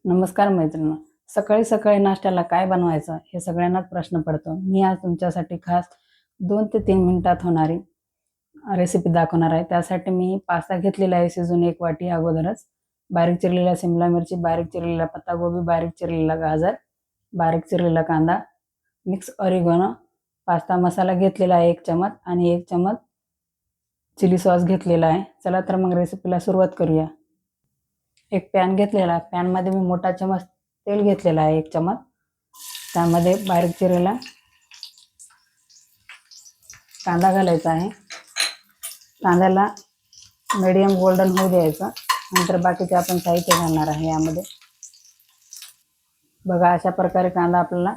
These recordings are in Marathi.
नमस्कार मैत्रिणी. सकाळी सकाळी नाश्त्याला काय बनवायचं हे सगळ्यांनाच प्रश्न पडतो. मी आज तुमच्यासाठी खास 2 ते 3 मिनिटात होणारी रेसिपी दाखवणार आहे. त्यासाठी मी पास्ता घेतलेला आहे शिजून 1 वाटी अगोदरच. बारीक चिरलेला शिमला मिरची, बारीक चिरलेला पत्तागोबी, बारीक चिरलेला गाजर, बारीक चिरलेला कांदा, मिक्स ऑरिगॅनो, पास्ता मसाला घेतलेला आहे 1 चमच आणि 1 चमच चिली सॉस घेतलेला आहे. चला तर मग रेसिपीला सुरुवात करूया. एक पॅन घेतलेला, पॅनमध्ये मी मोठा चमच तेल घेतलेला आहे 1 चमच. त्यामध्ये बारीक चिरलेला कांदा घालायचा आहे. कांद्याला मीडियम गोल्डन होऊ द्यायचं. नंतर बाकीचे आपण साहित्य घालणार आहे यामध्ये. बघा अशा प्रकारे कांदा आपल्याला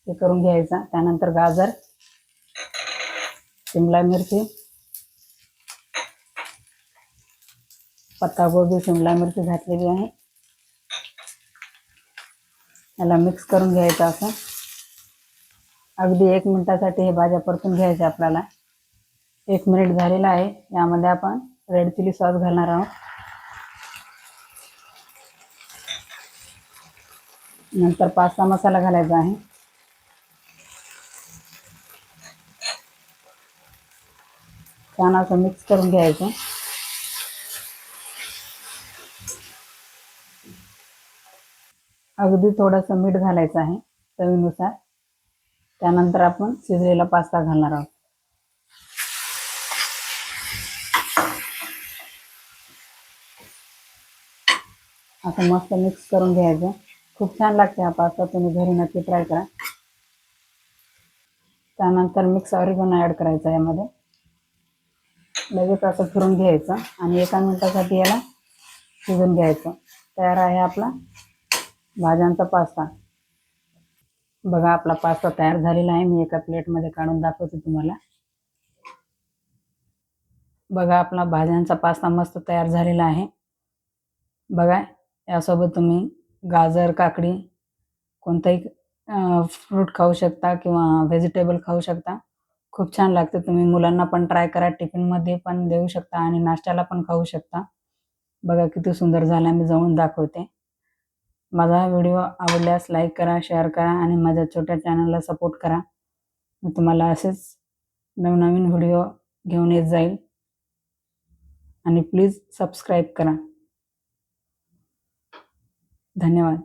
हे करून घ्यायचा. त्यानंतर गाजर, शिमला मिरची, पत्तागोबी, शिमला मिरची घातलेली आहे. याला मिक्स करून घ्यायचं असं. अगदी 1 मिनिटासाठी हे भाज्या परतून घ्यायच्या आपल्याला. 1 मिनिट झालेला आहे. यामध्ये आपण रेड चिली सॉस घालणार आहोत. नंतर पास्ता मसाला घालायचा आहे. छान असं मिक्स करून घ्यायचं. अगदी थोडंसं मीठ घालायचं आहे चवीनुसार. त्यानंतर आपण शिजलेला पास्ता घालणार आहोत. असं मस्त मिक्स करून घ्यायचं. खूप छान लागते हा पास्ता. तुम्ही घरी नक्की ट्राय करा. त्यानंतर मिक्स ऑरिगॅनो ॲड करायचा यामध्ये. लगेच असं फिरून घ्यायचं आणि 1 मिनिटासाठी याला शिजून घ्यायचं. तयार आहे आपला भाज्यांचा पास्ता. बघा आपला पास्ता तयार झालेला आहे. मी एका प्लेटमध्ये काढून दाखवते तुम्हाला. बघा आपला भाज्यांचा पास्ता मस्त तयार झालेला आहे. बघा यासोबत तुम्ही गाजर, काकडी कोणताही फ्रूट खाऊ शकता किंवा व्हेजिटेबल खाऊ शकता. खूप छान लागते. तुम्ही मुलांना पण ट्राय करा. टिफिनमध्ये पण देऊ शकता आणि नाश्त्याला पण खाऊ शकता. बघा किती सुंदर झाला. मी जवळून दाखवते. माझा हा व्हिडिओ आवडल्यास लाईक करा, शेअर करा आणि माझ्या छोट्या चॅनलला सपोर्ट करा. मी तुम्हाला असेच नवनवीन व्हिडिओ घेऊन येत जाईल. आणि प्लीज सबस्क्राईब करा. धन्यवाद.